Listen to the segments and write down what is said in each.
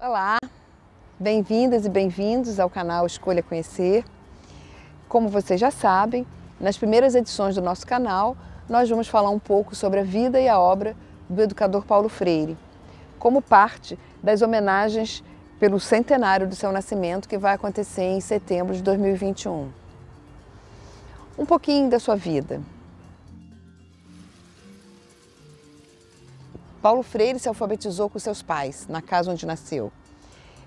Olá, bem-vindas e bem-vindos ao canal Escolha Conhecer. Como vocês já sabem, nas primeiras edições do nosso canal, nós vamos falar um pouco sobre a vida e a obra do educador Paulo Freire, como parte das homenagens pelo centenário do seu nascimento, que vai acontecer em setembro de 2021. Um pouquinho da sua vida. Paulo Freire se alfabetizou com seus pais, na casa onde nasceu.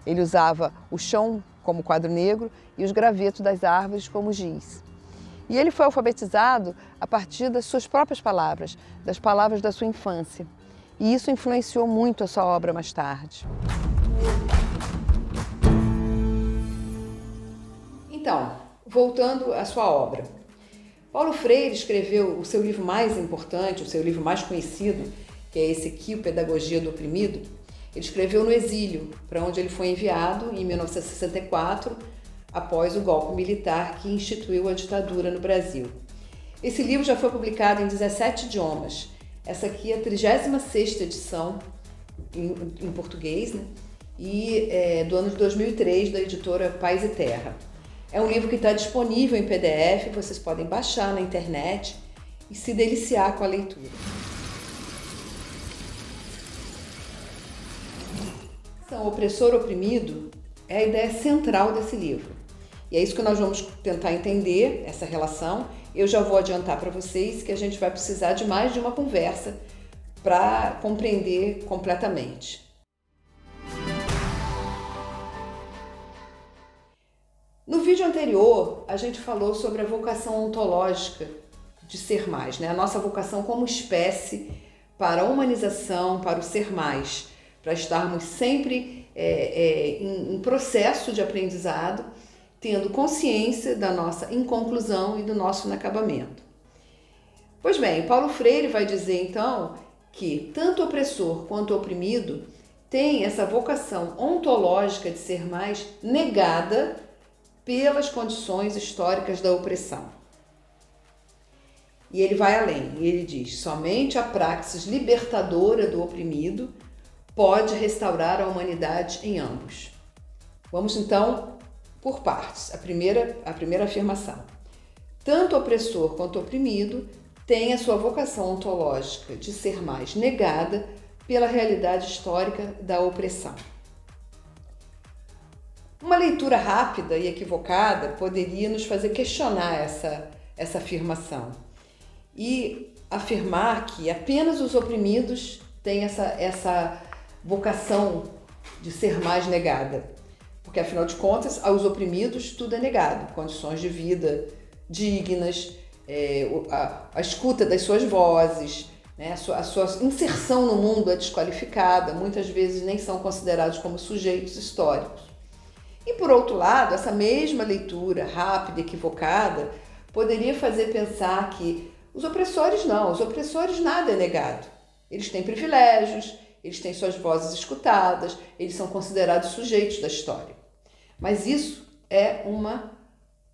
Ele usava o chão como quadro negro e os gravetos das árvores como giz. E ele foi alfabetizado a partir das suas próprias palavras, das palavras da sua infância. E isso influenciou muito a sua obra mais tarde. Então, voltando à sua obra. Paulo Freire escreveu o seu livro mais importante, o seu livro mais conhecido, que é esse aqui, o Pedagogia do Oprimido. Ele escreveu no exílio, para onde ele foi enviado em 1964, após o golpe militar que instituiu a ditadura no Brasil. Esse livro já foi publicado em 17 idiomas. Essa aqui é a 36ª edição em português, né? E do ano de 2003, da editora Paz e Terra. É um livro que está disponível em PDF, vocês podem baixar na internet e se deliciar com a leitura. O opressor-oprimido é a ideia central desse livro. E é isso que nós vamos tentar entender, essa relação. Eu já vou adiantar para vocês que a gente vai precisar de mais de uma conversa para compreender completamente. No vídeo anterior, a gente falou sobre a vocação ontológica de ser mais, né? A nossa vocação como espécie para a humanização, para o ser mais, para estarmos sempre em processo de aprendizado, tendo consciência da nossa inconclusão e do nosso inacabamento. Pois bem, Paulo Freire vai dizer então que tanto o opressor quanto o oprimido têm essa vocação ontológica de ser mais negada pelas condições históricas da opressão. E ele vai além, ele diz: somente a praxis libertadora do oprimido pode restaurar a humanidade em ambos. Vamos então por partes. A primeira afirmação. Tanto o opressor quanto o oprimido têm a sua vocação ontológica de ser mais negada pela realidade histórica da opressão. Uma leitura rápida e equivocada poderia nos fazer questionar essa afirmação e afirmar que apenas os oprimidos têm essa vocação de ser mais negada. Porque, afinal de contas, aos oprimidos tudo é negado. Condições de vida dignas, a escuta das suas vozes, né? A sua inserção no mundo é desqualificada, muitas vezes nem são considerados como sujeitos históricos. E, por outro lado, essa mesma leitura rápida e equivocada poderia fazer pensar que os opressores não, os opressores nada é negado. Eles têm privilégios, eles têm suas vozes escutadas, eles são considerados sujeitos da história. Mas isso é uma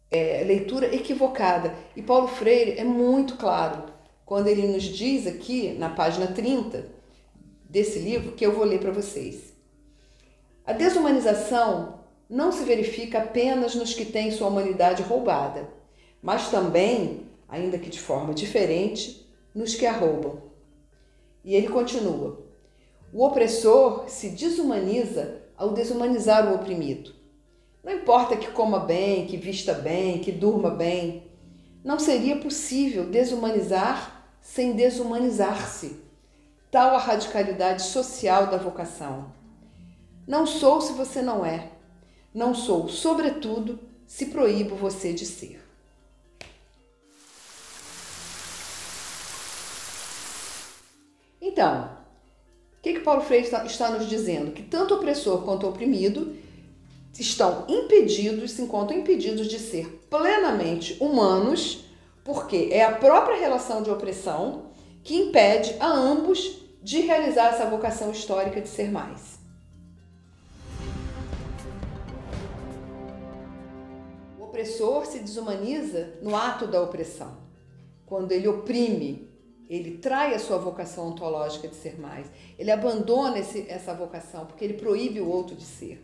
leitura equivocada. E Paulo Freire é muito claro quando ele nos diz aqui, na página 30 desse livro, que eu vou ler para vocês. A desumanização não se verifica apenas nos que têm sua humanidade roubada, mas também, ainda que de forma diferente, nos que a roubam. E ele continua: o opressor se desumaniza ao desumanizar o oprimido. Não importa que coma bem, que vista bem, que durma bem, não seria possível desumanizar sem desumanizar-se. Tal a radicalidade social da vocação. Não sou se você não é. Não sou, sobretudo, se proíbo você de ser. Então, o que Paulo Freire está nos dizendo? Que tanto o opressor quanto o oprimido se encontram impedidos de ser plenamente humanos, porque é a própria relação de opressão que impede a ambos de realizar essa vocação histórica de ser mais. O opressor se desumaniza no ato da opressão. quando ele oprime, ele trai a sua vocação ontológica de ser mais. Ele abandona essa vocação porque ele proíbe o outro de ser.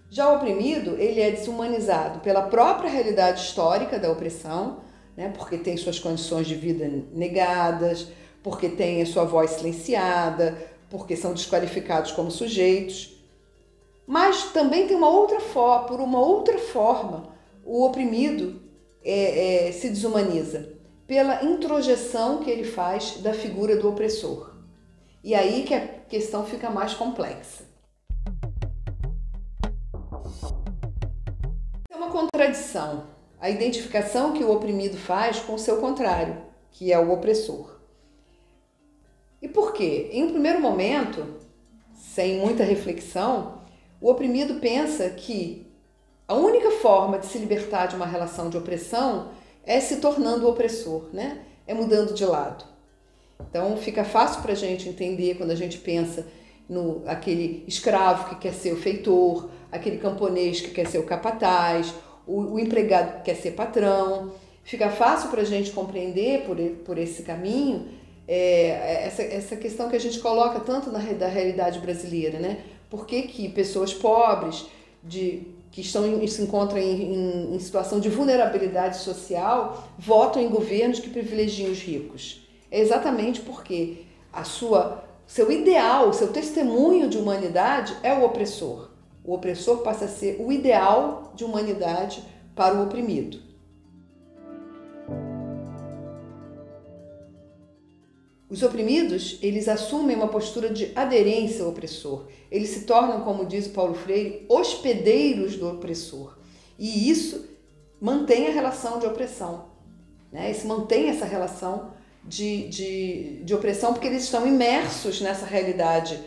Já o oprimido, ele é desumanizado pela própria realidade histórica da opressão, né? Porque tem suas condições de vida negadas, porque tem a sua voz silenciada, porque são desqualificados como sujeitos. Mas também tem por uma outra forma, o oprimido se desumaniza pela introjeção que ele faz da figura do opressor. E aí que a questão fica mais complexa. É uma contradição, a identificação que o oprimido faz com o seu contrário, que é o opressor. E por quê? Em um primeiro momento, sem muita reflexão, o oprimido pensa que a única forma de se libertar de uma relação de opressão é se tornando o opressor, né? É mudando de lado. Então fica fácil para a gente entender quando a gente pensa no aquele escravo que quer ser o feitor, aquele camponês que quer ser o capataz, o empregado que quer ser patrão. Fica fácil para a gente compreender por esse caminho essa questão que a gente coloca tanto da realidade brasileira, né? Por que pessoas pobres, que se encontram em situação de vulnerabilidade social, votam em governos que privilegiam os ricos? É exatamente porque seu ideal, seu testemunho de humanidade é o opressor. O opressor passa a ser o ideal de humanidade para o oprimido. Os oprimidos, eles assumem uma postura de aderência ao opressor. Eles se tornam, como diz o Paulo Freire, hospedeiros do opressor. E isso mantém a relação de opressão, né? Isso mantém essa relação de opressão, porque eles estão imersos nessa realidade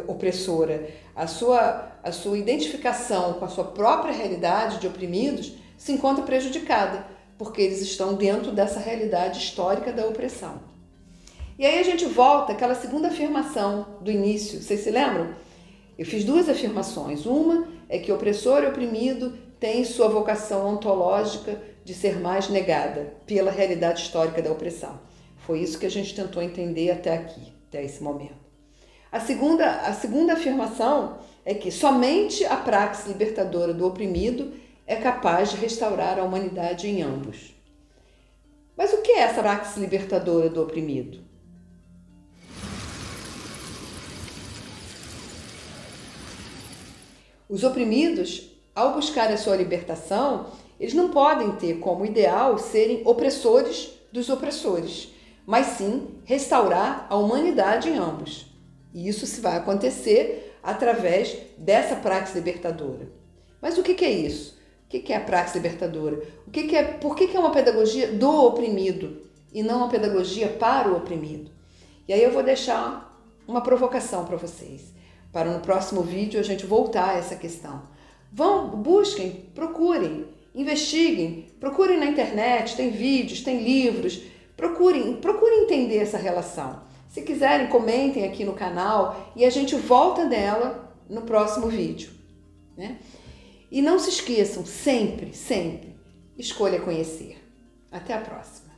opressora. A sua identificação com a sua própria realidade de oprimidos se encontra prejudicada, porque eles estão dentro dessa realidade histórica da opressão. E aí a gente volta àquela segunda afirmação do início, vocês se lembram? Eu fiz duas afirmações. Uma é que o opressor e o oprimido têm sua vocação ontológica de ser mais negada pela realidade histórica da opressão. Foi isso que a gente tentou entender até aqui, até esse momento. A segunda afirmação é que somente a praxe libertadora do oprimido é capaz de restaurar a humanidade em ambos. Mas o que é essa praxe libertadora do oprimido? Os oprimidos, ao buscar a sua libertação, eles não podem ter como ideal serem opressores dos opressores, mas sim restaurar a humanidade em ambos. E isso se vai acontecer através dessa praxe libertadora. Mas o que é isso? O que é a praxe libertadora? Por que é uma pedagogia do oprimido e não uma pedagogia para o oprimido? E aí eu vou deixar uma provocação para vocês, para no próximo vídeo a gente voltar a essa questão. Busquem, procurem, investiguem, procurem na internet, tem vídeos, tem livros, procurem entender essa relação. Se quiserem, comentem aqui no canal e a gente volta nela no próximo vídeo, né? E não se esqueçam, sempre, sempre, escolha conhecer. Até a próxima.